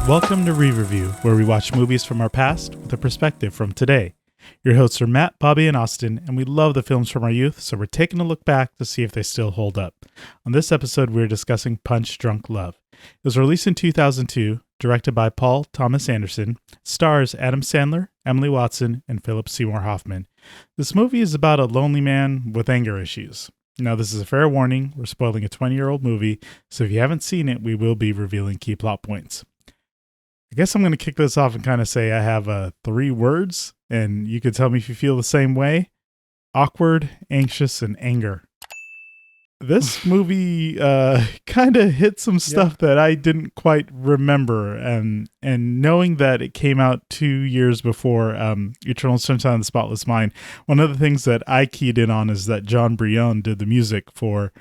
Welcome to ReReview, where we watch movies from our past with a perspective from today. Your hosts are Matt, Bobby, and Austin, and we love the films from our youth, so we're taking a look back to see if they still hold up. On this episode, we're discussing Punch Drunk Love. It was released in 2002, directed by Paul Thomas Anderson, stars Adam Sandler, Emily Watson, and Philip Seymour Hoffman. This movie is about a lonely man with anger issues. Now, this is a fair warning. We're spoiling a 20-year-old movie, so if you haven't seen it, we will be revealing key plot points. I guess I'm going to kick this off and kind of say I have 3 words, and you can tell me if you feel the same way. Awkward, anxious, and anger. This movie kind of hit some stuff that I didn't quite remember, and knowing that it came out 2 years before Eternal Sunshine of the Spotless Mind, one of the things that I keyed in on is that John Brion did the music for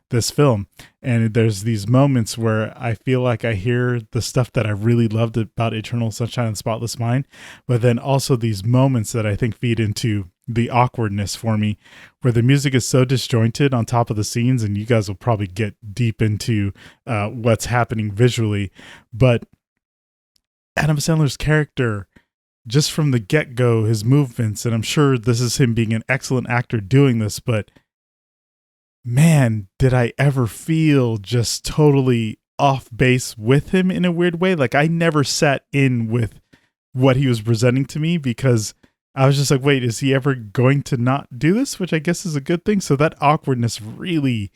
this film, and there's these moments where I feel like I hear the stuff that I really loved about Eternal Sunshine of the Spotless Mind, but then also these moments that I think feed into the awkwardness for me, where the music is so disjointed on top of the scenes, and you guys will probably get deep into what's happening visually, but Adam Sandler's character, just from the get-go, his movements, and I'm sure this is him being an excellent actor doing this, but man, did I ever feel just totally off base with him in a weird way. Like, I never sat in with what he was presenting to me because I was just like, wait, is he ever going to not do this? Which I guess is a good thing. So that awkwardness really,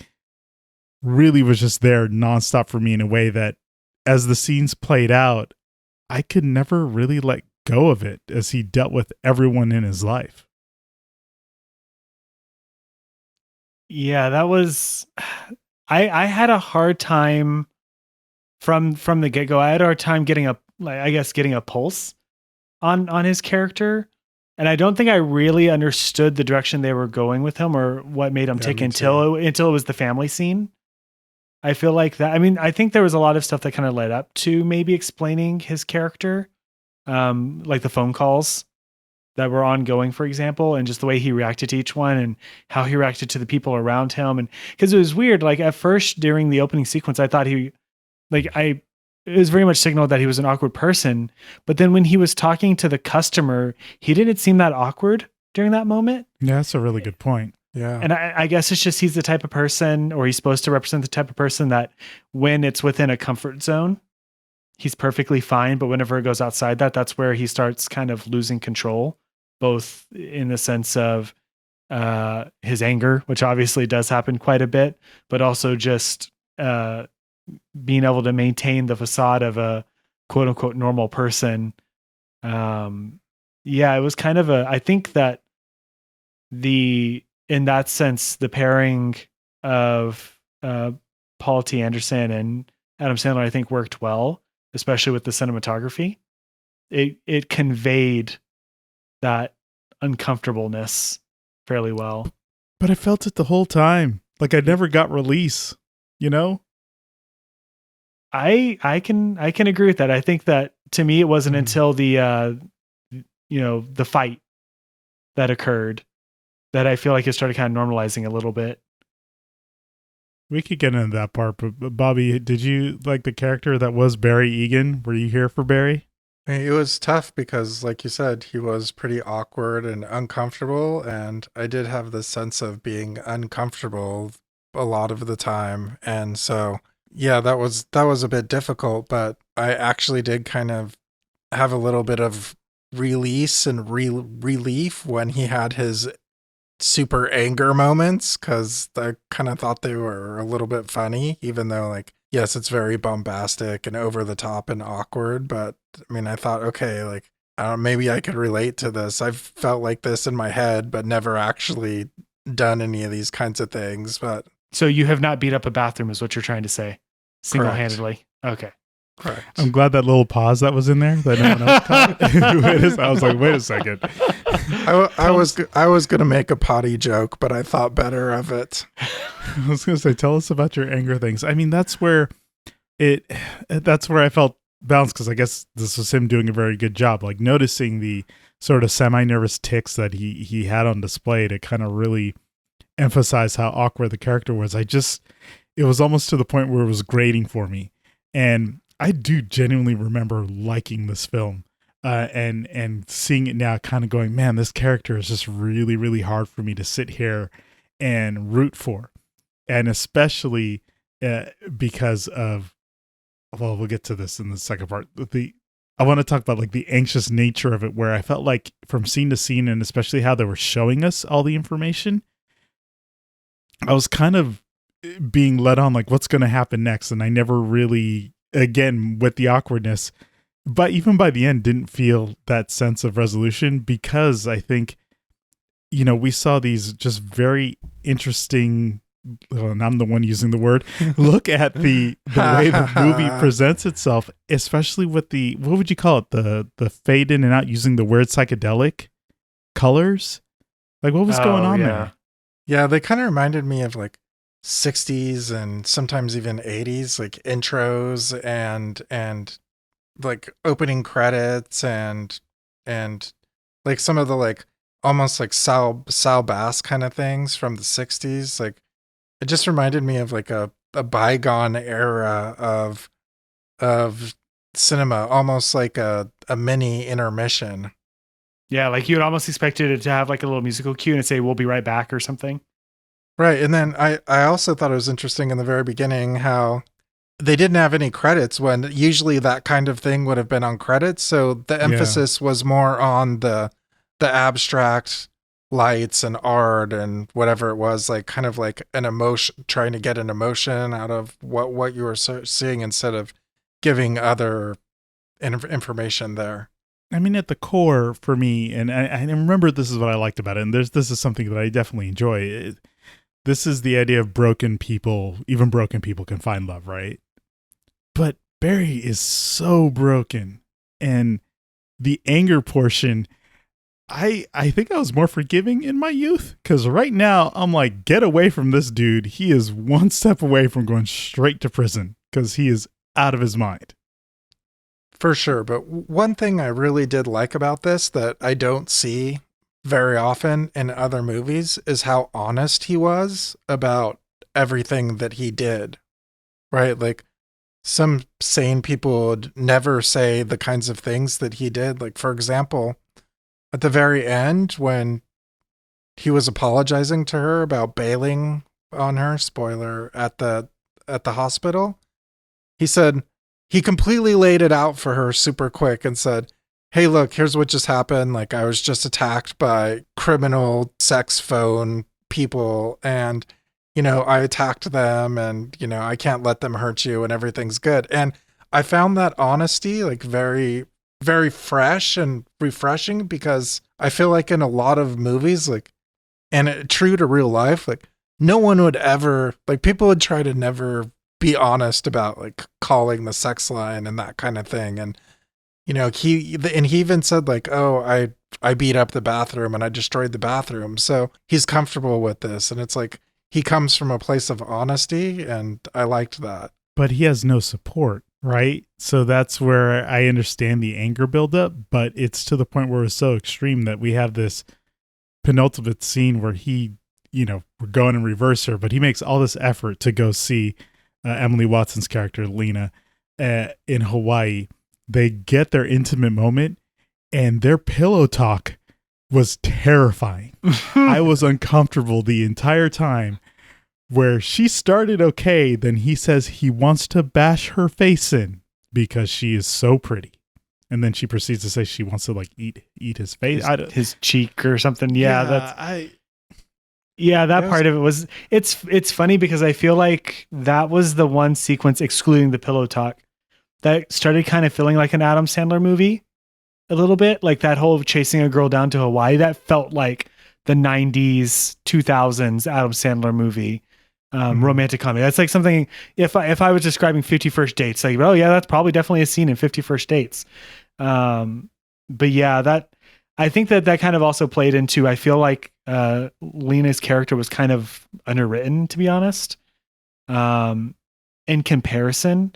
really was just there nonstop for me in a way that as the scenes played out, I could never really let go of it as he dealt with everyone in his life. Yeah, that was, I had a hard time from the get-go. I had a hard time getting a pulse on his character. And I don't think I really understood the direction they were going with him or what made him tick until it was the family scene. I feel like that. I mean, I think there was a lot of stuff that kind of led up to maybe explaining his character, like the phone calls that were ongoing, for example, and just the way he reacted to each one and how he reacted to the people around him. And because it was weird, like at first during the opening sequence, I thought it was very much signaled that he was an awkward person. But then when he was talking to the customer, he didn't seem that awkward during that moment. Yeah, that's a really good point. Yeah. And I guess it's just, he's the type of person, or he's supposed to represent the type of person that when it's within a comfort zone, he's perfectly fine. But whenever it goes outside that, that's where he starts kind of losing control, both in the sense of his anger, which obviously does happen quite a bit, but also just being able to maintain the facade of a quote unquote normal person. It was kind of I think that in that sense, the pairing of Paul T. Anderson and Adam Sandler, I think worked well, especially with the cinematography. It conveyed that uncomfortableness fairly well. But I felt it the whole time. Like I never got release, you know? I can agree with that. I think that to me, it wasn't until the fight that occurred that I feel like it started kind of normalizing a little bit. We could get into that part, but Bobby, did you like the character that was Barry Egan? Were you here for Barry? It was tough because, like you said, he was pretty awkward and uncomfortable, and I did have this sense of being uncomfortable a lot of the time, and so yeah, that was a bit difficult, but I actually did kind of have a little bit of release and relief when he had his super anger moments, because I kind of thought they were a little bit funny, even though, like, yes, it's very bombastic and over the top and awkward, but I mean, I thought, okay, like, I don't know, maybe I could relate to this. I've felt like this in my head, but never actually done any of these kinds of things. But so you have not beat up a bathroom is what you're trying to say, single-handedly. Correct. Okay. Correct. I'm glad that little pause that was in there that no one else caught. I was like, wait a second. I was going to make a potty joke, but I thought better of it. I was going to say, tell us about your anger things. I mean, that's where I felt balanced, because I guess this was him doing a very good job, like noticing the sort of semi-nervous tics that he had on display to kind of really emphasize how awkward the character was. It was almost to the point where it was grating for me. And I do genuinely remember liking this film, and seeing it now, kind of going, man, this character is just really, really hard for me to sit here and root for, and especially because of, well, we'll get to this in the second part. I want to talk about like the anxious nature of it, where I felt like from scene to scene, and especially how they were showing us all the information, I was kind of being led on like what's going to happen next, and I never really, again with the awkwardness, but even by the end didn't feel that sense of resolution, because I think, we saw these just very interesting, and I'm the one using the word, look at the way the movie presents itself, especially with the, what would you call it, the fade in and out using the weird psychedelic colors. Like, what was going on there? Yeah, they kind of reminded me of like 60s and sometimes even 80s, like intros and like opening credits and like some of the like almost like Sal Bass kind of things from the 60s. Like, it just reminded me of like a bygone era of cinema, almost like a mini intermission. Yeah, like you would almost expected it to have like a little musical cue and say, "We'll be right back" or something. Right. And then I also thought it was interesting in the very beginning how they didn't have any credits, when usually that kind of thing would have been on credits. So the emphasis was more on the abstract lights and art and whatever it was, like kind of like an emotion, trying to get an emotion out of what you were seeing instead of giving other information there. I mean, at the core for me, and I remember this is what I liked about it, and this is something that I definitely enjoy. This is the idea of broken people. Even broken people can find love, right? But Barry is so broken, and the anger portion, I think I was more forgiving in my youth, because right now I'm like, get away from this dude. He is one step away from going straight to prison, because he is out of his mind. For sure. But one thing I really did like about this that I don't see very often in other movies is how honest he was about everything that he did, right? Like, some sane people would never say the kinds of things that he did. Like, for example, at the very end, when he was apologizing to her about bailing on her, spoiler, at the hospital, he said, he completely laid it out for her super quick and said, "Hey, look, here's what just happened. Like, I was just attacked by criminal sex phone people, and, I attacked them, and, I can't let them hurt you, and everything's good." And I found that honesty like very, very fresh and refreshing, because I feel like in a lot of movies, like, and true to real life, like, no one would ever, like, people would try to never be honest about like calling the sex line and that kind of thing. And, he even said like, "Oh, I beat up the bathroom and I destroyed the bathroom." So he's comfortable with this. And it's like, he comes from a place of honesty, and I liked that. But he has no support, right? So that's where I understand the anger buildup, but it's to the point where it's so extreme that we have this penultimate scene where he, we're going in reverse here, but he makes all this effort to go see Emily Watson's character, Lena, in Hawaii. They get their intimate moment, and their pillow talk was terrifying. I was uncomfortable the entire time, where she started okay, then he says he wants to bash her face in because she is so pretty. And then she proceeds to say she wants to like eat his face. His cheek or something. That part of it was, it's funny because I feel like that was the one sequence, excluding the pillow talk, that started kind of feeling like an Adam Sandler movie a little bit. Like that whole chasing a girl down to Hawaii, that felt like the 90s, 2000s Adam Sandler movie, romantic comedy. That's like something, if I was describing 50 First Dates, like, oh yeah, that's probably definitely a scene in 50 First Dates. But yeah, I think that kind of also played into, I feel like Lena's character was kind of underwritten, to be honest. In comparison,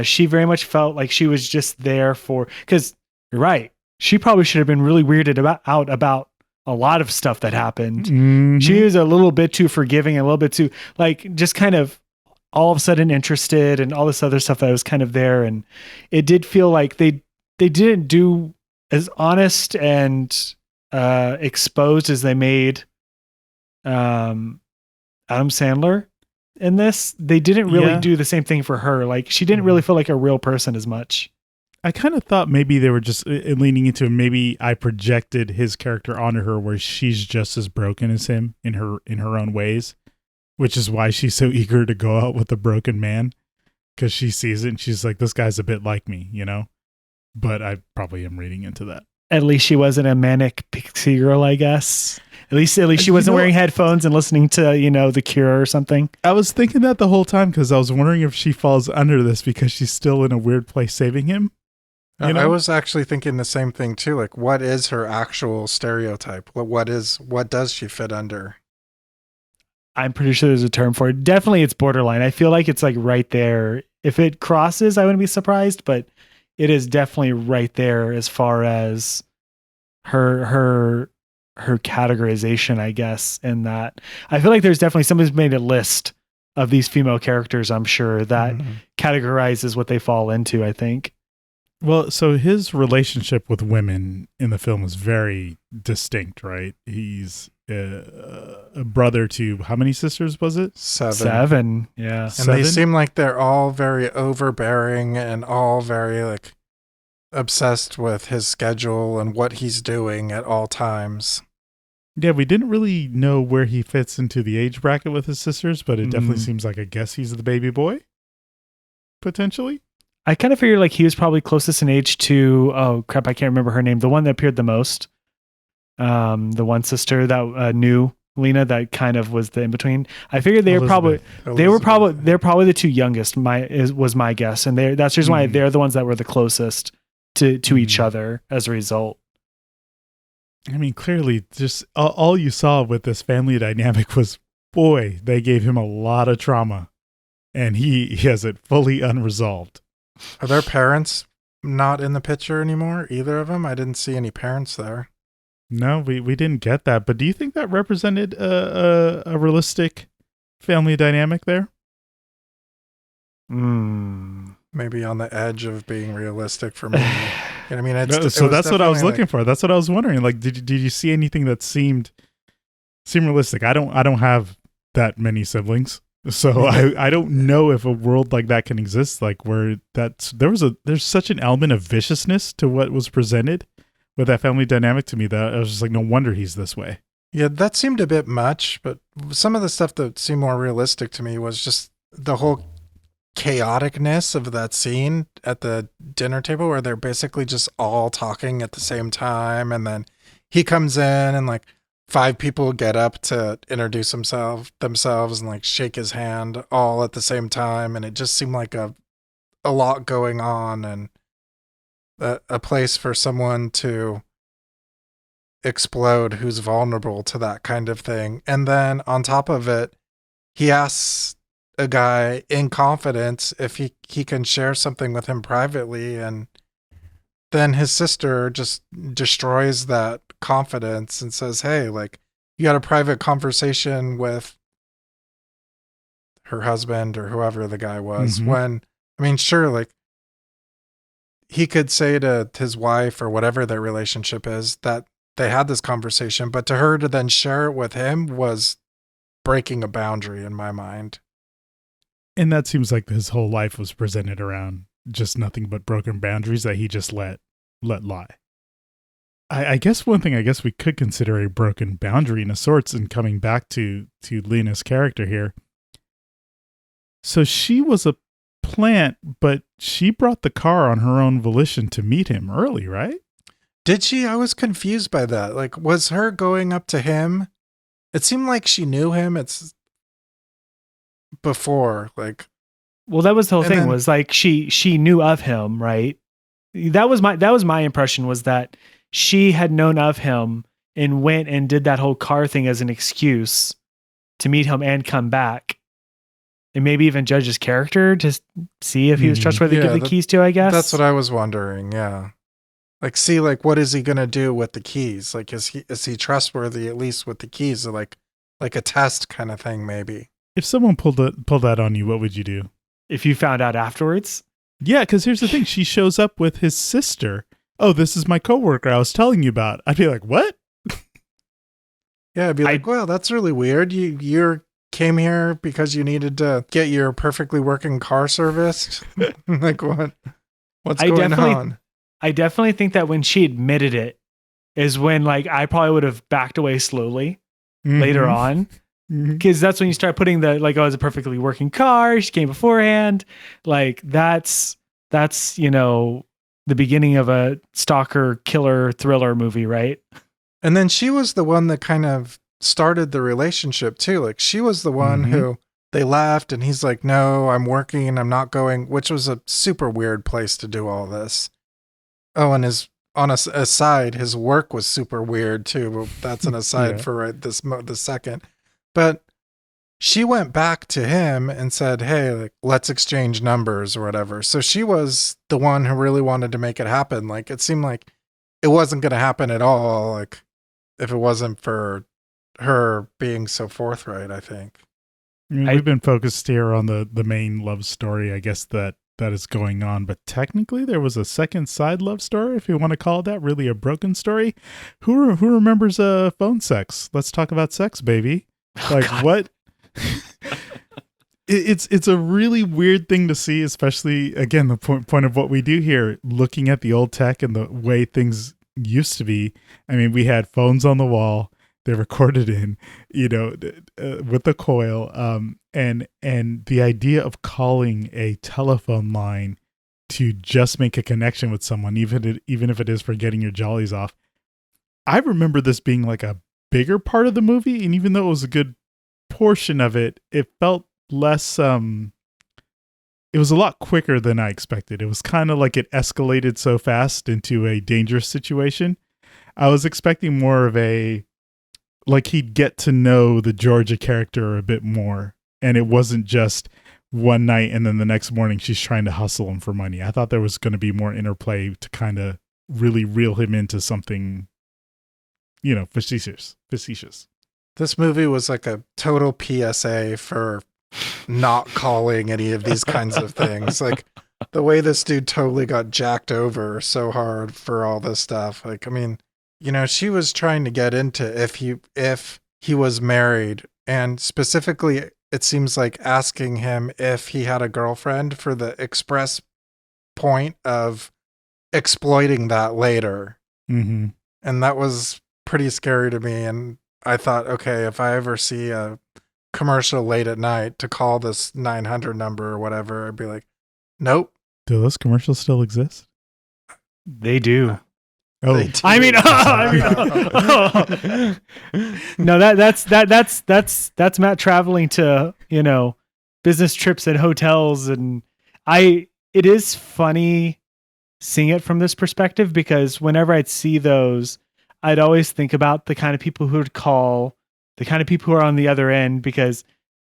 she very much felt like she was just there because you're right, she probably should have been really weirded out about a lot of stuff that happened. Mm-hmm. She was a little bit too forgiving, a little bit too, like, just kind of all of a sudden interested and all this other stuff that was kind of there. And it did feel like they didn't do as honest and exposed as they made Adam Sandler in this. They didn't really do the same thing for her. Like she didn't really feel like a real person as much. I kind of thought maybe they were just leaning into maybe I projected his character onto her where she's just as broken as him in her own ways, which is why she's so eager to go out with a broken man, because she sees it and she's like, this guy's a bit like me, you know? But I probably am reading into that. At least she wasn't a manic pixie girl, I guess. At least she wasn't wearing headphones and listening to, The Cure or something. I was thinking that the whole time because I was wondering if she falls under this because she's still in a weird place saving him. I was actually thinking the same thing too. Like, what is her actual stereotype? What does she fit under? I'm pretty sure there's a term for it. Definitely it's borderline. I feel like it's like right there. If it crosses, I wouldn't be surprised, but it is definitely right there as far as her categorization, I guess, in that. I feel like there's definitely somebody's made a list of these female characters, I'm sure, that categorizes what they fall into, I think. Well, so his relationship with women in the film is very distinct, right? He's a brother to how many sisters was it? 7. Yeah. And 7? they seem like they're all very overbearing and all very like obsessed with his schedule and what he's doing at all times. Yeah, we didn't really know where he fits into the age bracket with his sisters, but it definitely seems like I guess he's the baby boy, potentially. I kind of figured like he was probably closest in age to, oh crap, I can't remember her name. The one that appeared the most. The one sister that knew Lena, that kind of was the in between. I figured they're probably the two youngest. Was my guess, and that's the reason why they're the ones that were the closest to each other as a result. I mean, clearly, just all you saw with this family dynamic was, boy, they gave him a lot of trauma, and he has it fully unresolved. Are their parents not in the picture anymore? Either of them? I didn't see any parents there. No, we didn't get that. But do you think that represented a realistic family dynamic there? Maybe on the edge of being realistic for me. I mean, so that's what I was looking for. That's what I was wondering. Like, did you see anything that seemed realistic? I don't have that many siblings, so I don't know if a world like that can exist. Like where there's such an element of viciousness to what was presented with that family dynamic to me that I was just like, no wonder he's this way. Yeah, that seemed a bit much, but some of the stuff that seemed more realistic to me was just the whole chaoticness of that scene at the dinner table where they're basically just all talking at the same time, and then he comes in and like 5 people get up to introduce themselves and like shake his hand all at the same time, and it just seemed like a lot going on and a place for someone to explode who's vulnerable to that kind of thing. And then on top of it, he asks a guy in confidence if he can share something with him privately, and then his sister just destroys that confidence and says, hey, like, you had a private conversation with her husband or whoever the guy was. When, I mean, sure, like, he could say to his wife or whatever their relationship is that they had this conversation, but to her to then share it with him was breaking a boundary in my mind. And that seems like his whole life was presented around just nothing but broken boundaries that he just let lie. I guess one thing we could consider a broken boundary in a sorts, and coming back to Lena's character here. So she was a plant, but she brought the car on her own volition to meet him early, right? Did she? I was confused by that. Like, was her going up to him? It seemed like she knew him. It's before, like. Well, that was the whole thing. Was like she knew of him, right? That was my impression, was that she had known of him and went and did that whole car thing as an excuse to meet him and come back. And maybe even judge his character to see if he was trustworthy to give the keys to, I guess. That's what I was wondering, yeah. Like, see, like, what is he going to do with the keys? Like, is he trustworthy at least with the keys? Like a test kind of thing, maybe. If someone pulled that on you, what would you do? If you found out afterwards? Yeah, because here's the thing. She shows up with his sister. Oh, this is my coworker I was telling you about. I'd be like, what? Yeah, I'd be like, well, that's really weird. You came here because you needed to get your perfectly working car serviced? Like, what? What's going on? I definitely think that when she admitted it is when, like, I probably would have backed away slowly later on. Because that's when you start putting the, like, oh, it's a perfectly working car. She came beforehand. Like, that's the beginning of a stalker killer thriller movie, right? And then she was the one that kind of started the relationship too. Like, she was the one who they left and he's like, no, I'm working and I'm not going, which was a super weird place to do all this. Oh, and on a aside, his work was super weird too. But that's an aside for right this second. But she went back to him and said, hey, like, let's exchange numbers or whatever. So she was the one who really wanted to make it happen. Like, it seemed like it wasn't going to happen at all. Like, if it wasn't for her being so forthright, I think. We've been focused here on the main love story, I guess, that is going on. But technically, there was a second side love story, if you want to call it that, really a broken story. Who remembers phone sex? Let's talk about sex, baby. Like, what? It's a really weird thing to see, especially, again, the point of what we do here, looking at the old tech and the way things used to be. I mean, we had phones on the wall. They recorded in, with the coil, and the idea of calling a telephone line to just make a connection with someone, even if it is for getting your jollies off. I remember this being like a bigger part of the movie, and even though it was a good portion of it, it felt less. It was a lot quicker than I expected. It was kind of like it escalated so fast into a dangerous situation. I was expecting more of like he'd get to know the Georgia character a bit more, and it wasn't just one night and then the next morning she's trying to hustle him for money. I thought there was going to be more interplay to kind of really reel him into something, facetious. This movie was like a total PSA for not calling any of these kinds of things. Like, the way this dude totally got jacked over so hard for all this stuff. Like, I mean, she was trying to get into if he was married, and specifically it seems like asking him if he had a girlfriend for the express point of exploiting that later. Mm-hmm. And that was pretty scary to me. And I thought, okay, if I ever see a commercial late at night to call this 900 number or whatever, I'd be like, nope. Do those commercials still exist? They do. Oh, no, that's Matt traveling to, business trips and hotels. And it is funny seeing it from this perspective, because whenever I'd see those, I'd always think about the kind of people who would call, the kind of people who are on the other end, because,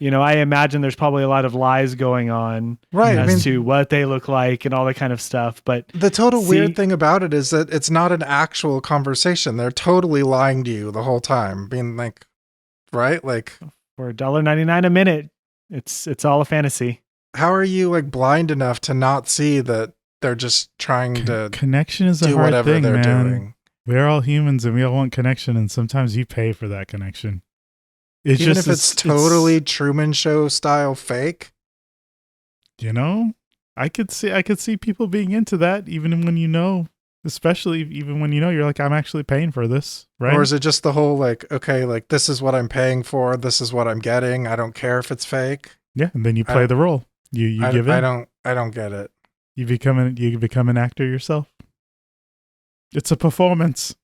I imagine there's probably a lot of lies going on as to what they look like and all that kind of stuff. But the total weird thing about it is that it's not an actual conversation. They're totally lying to you the whole time, being like, right? Like, for $1.99 a minute, it's all a fantasy. How are you like blind enough to not see that they're just trying to connection is do a hard whatever thing, they're man. doing? We're all humans and we all want connection, and sometimes you pay for that connection. Even if it's totally Truman Show style fake. I could see people being into that, even when especially even when you're like, I'm actually paying for this, right? Or is it just the whole like, okay, like this is what I'm paying for, this is what I'm getting, I don't care if it's fake. Yeah, and then you play the role. You give in. I don't get it. You become an actor yourself. It's a performance.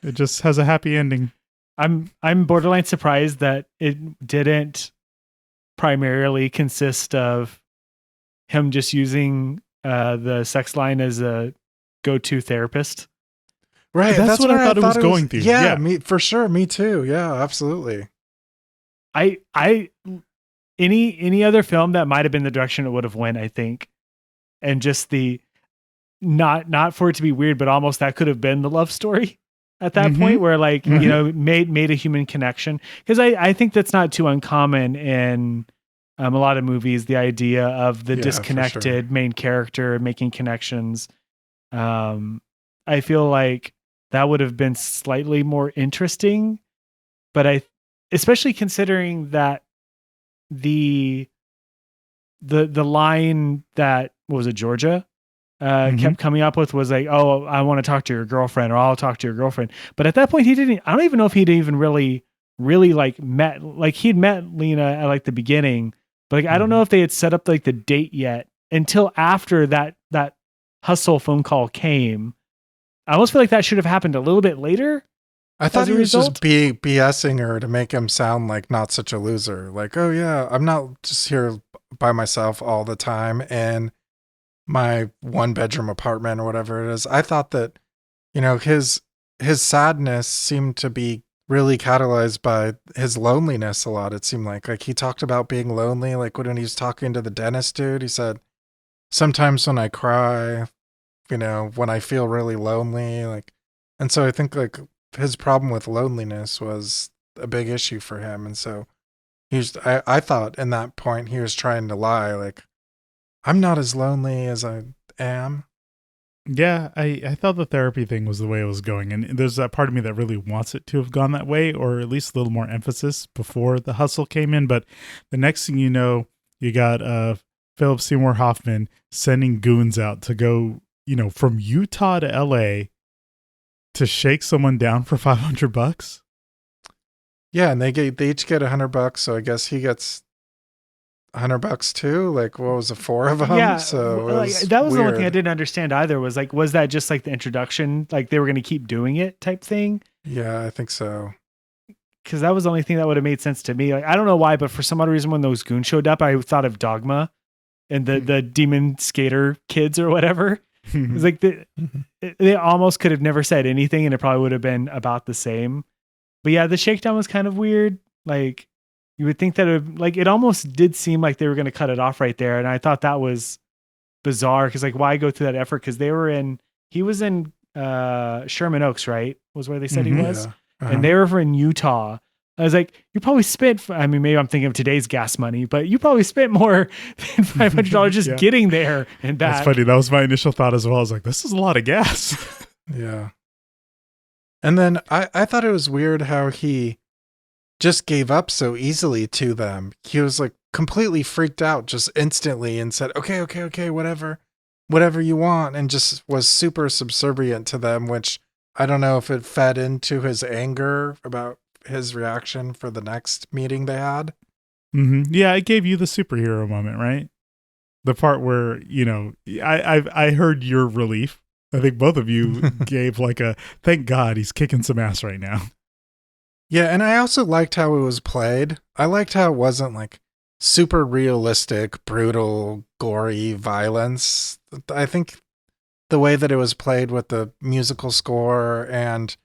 It just has a happy ending. I'm borderline surprised that it didn't primarily consist of him just using the sex line as a go-to therapist. Right. That's what I thought it was going through. Yeah, me for sure. Me too. Yeah, absolutely. Any other film that might have been the direction it would have went, I think. And just the not for it to be weird, but almost that could have been the love story. at that point, where like, you know, made a human connection. Because I think that's not too uncommon in a lot of movies, the idea of the disconnected main character making connections. I feel like that would have been slightly more interesting, but especially considering that the line that, what was it, Georgia kept coming up with was like, oh, I want to talk to your girlfriend, or I'll talk to your girlfriend. But at that point, I don't even know if he'd even really like met, like he'd met Lena at like the beginning, but like, I don't know if they had set up like the date yet until after that hustle phone call came. I almost feel like that should have happened a little bit later. I thought he was just BSing her to make him sound like not such a loser. Like, oh yeah, I'm not just here by myself all the time in my 1-bedroom apartment or whatever it is. I thought that, you know, his sadness seemed to be really catalyzed by his loneliness a lot. It seemed like he talked about being lonely. Like when he was talking to the dentist dude, he said, sometimes when I cry, you know, when I feel really lonely, like, and so I think like his problem with loneliness was a big issue for him. And so I thought in that point he was trying to lie, like, I'm not as lonely as I am. Yeah, I thought the therapy thing was the way it was going. And there's that part of me that really wants it to have gone that way, or at least a little more emphasis before the hustle came in. But the next thing you know, you got Philip Seymour Hoffman sending goons out to go, you know, from Utah to LA to shake someone down for $500. Yeah, and they each get $100, so I guess he gets $100 too. Like, what was it, 4 of them? Yeah, so that was weird. The only thing I didn't understand either. Was like, was that just like the introduction? Like they were going to keep doing it type thing? Yeah, I think so. Because that was the only thing that would have made sense to me. Like, I don't know why, but for some odd reason, when those goons showed up, I thought of Dogma and the demon skater kids or whatever. It's like they almost could have never said anything, and it probably would have been about the same. But yeah, the shakedown was kind of weird. Like you would think that it almost did seem like they were going to cut it off right there, and I thought that was bizarre because like why go through that effort? Because he was in Sherman Oaks, right? Was where they said he was, and they were in Utah. I was like, you probably spent, I mean, maybe I'm thinking of today's gas money, but you probably spent more than $500 just getting there and back. That's funny. That was my initial thought as well. I was like, this is a lot of gas. Yeah. And then I thought it was weird how he just gave up so easily to them. He was like completely freaked out just instantly and said, okay, whatever you want. And just was super subservient to them, which I don't know if it fed into his anger about his reaction for the next meeting they had. Yeah, it gave you the superhero moment, right? The part where, you know, I heard your relief. I think both of you gave like a, thank God he's kicking some ass right now. Yeah, and I also liked how it was played. I liked how it wasn't like super realistic, brutal, gory violence. I think the way that it was played with the musical score and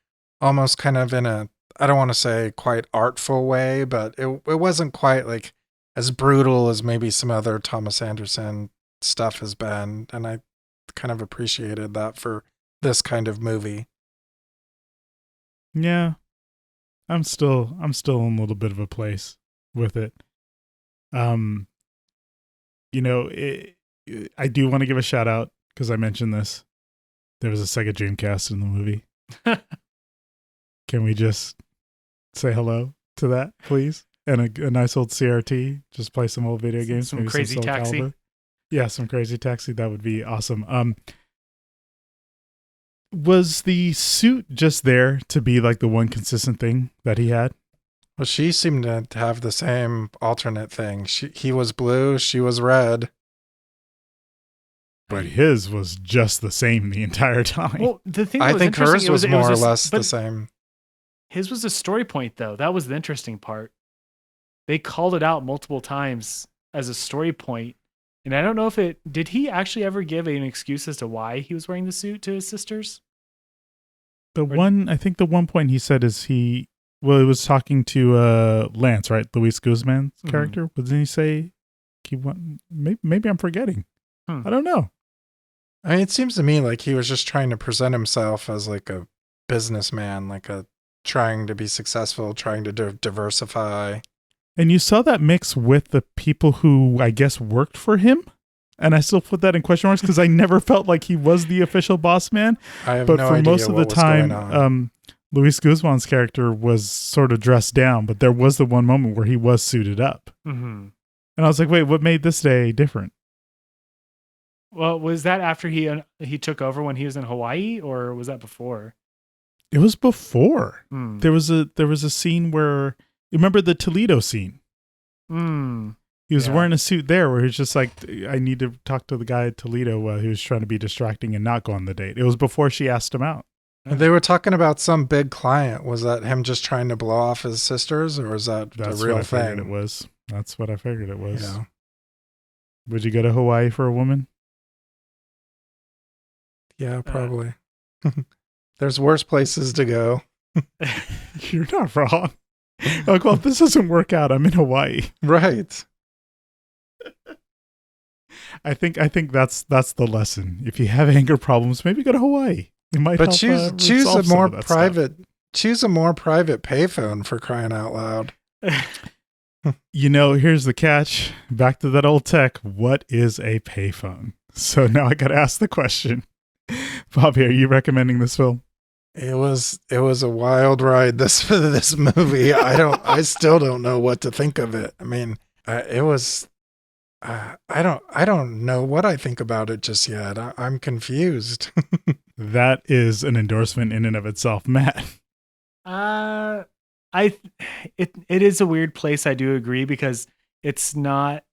almost kind of in a, I don't want to say quite artful way, but it wasn't quite like as brutal as maybe some other Thomas Anderson stuff has been. And I kind of appreciated that for this kind of movie. Yeah. I'm still in a little bit of a place with it. You know, I do want to give a shout out because I mentioned this. There was a Sega Dreamcast in the movie. Can we just say hello to that, please? And a nice old CRT. Just play some old video games. Some Crazy Taxi. Calibur. Yeah, some Crazy Taxi. That would be awesome. Was the suit just there to be like the one consistent thing that he had? Well, she seemed to have the same alternate thing. He was blue, she was red. But his was just the same the entire time. Well, the thing I think hers was more or less the same. His was a story point, though. That was the interesting part. They called it out multiple times as a story point. And I don't know if did he actually ever give an excuse as to why he was wearing the suit to his sisters? I think the one point he said is he was talking to Lance, right? Luis Guzman's character. Didn't he say maybe I'm forgetting. I don't know. I mean, it seems to me like he was just trying to present himself as like a businessman, like a trying to be successful, trying to diversify. And you saw that mix with the people who I guess worked for him. And I still put that in question marks because I never felt like he was the official boss man. I have But no for idea most of the what was going on. time, Luis Guzman's character was sort of dressed down, but there was the one moment where he was suited up. Mm-hmm. And I was like, wait, what made this day different? Well, was that after he took over when he was in Hawaii, or was that before? It was before. Mm. There was a scene where, remember the Toledo scene? Mm. He was Yeah. wearing a suit there where he's just like, I need to talk to the guy at Toledo while he was trying to be distracting and not go on the date. It was before she asked him out. They were talking about some big client. Was that him just trying to blow off his sisters, or is that That's the real what I figured thing? it was. That's what I figured it was. Yeah. Would you go to Hawaii for a woman? Yeah, probably. There's worse places to go. You're not wrong. Like, well, if this doesn't work out, I'm in Hawaii. Right. I think that's the lesson. If you have anger problems, maybe go to Hawaii. It might But help, choose a resolve some more of that private choose a more private payphone, for crying out loud. stuff. You know, here's the catch. Back to that old tech. What is a payphone? So now I got to ask the question. Bobby, are you recommending this film? It was a wild ride, this movie. I still don't know what to think of it. I mean, it was I don't know what I think about it just yet. I'm confused. That is an endorsement in and of itself, Matt. It is a weird place. I do agree, because it's not.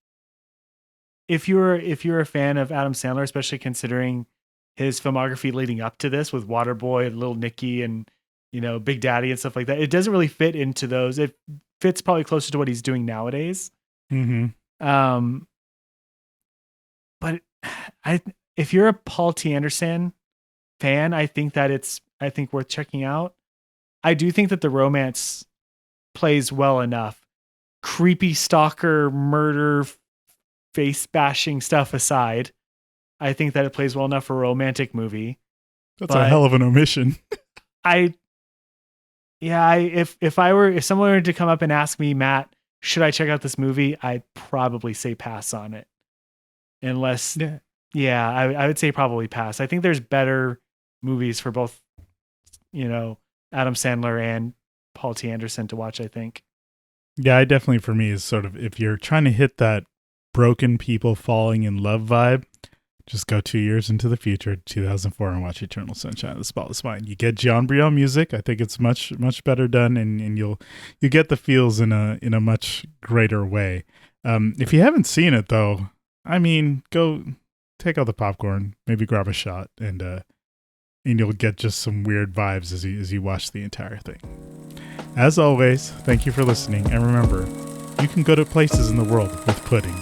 If you're a fan of Adam Sandler, especially considering his filmography leading up to this with Waterboy, Little Nicky, and Big Daddy and stuff like that, it doesn't really fit into those. It fits probably closer to what he's doing nowadays. Mm-hmm. But if you're a Paul T. Anderson fan, I think worth checking out. I do think that the romance plays well enough. Creepy stalker murder face bashing stuff aside, I think that it plays well enough for a romantic movie. That's a hell of an omission. If someone were to come up and ask me, Matt, should I check out this movie? I'd probably say pass on it. Unless, I would say probably pass. I think there's better movies for both, Adam Sandler and Paul T. Anderson to watch, I think. Yeah, I definitely, for me, is sort of, if you're trying to hit that broken people falling in love vibe, just go 2 years into the future, 2004, and watch Eternal Sunshine of the Spotless Mind. You get John Brion music. I think it's much, much better done, and you get the feels in a much greater way. If you haven't seen it, though, I mean, go take out the popcorn, maybe grab a shot, and you'll get just some weird vibes as you watch the entire thing. As always, thank you for listening, and remember, you can go to places in the world with pudding.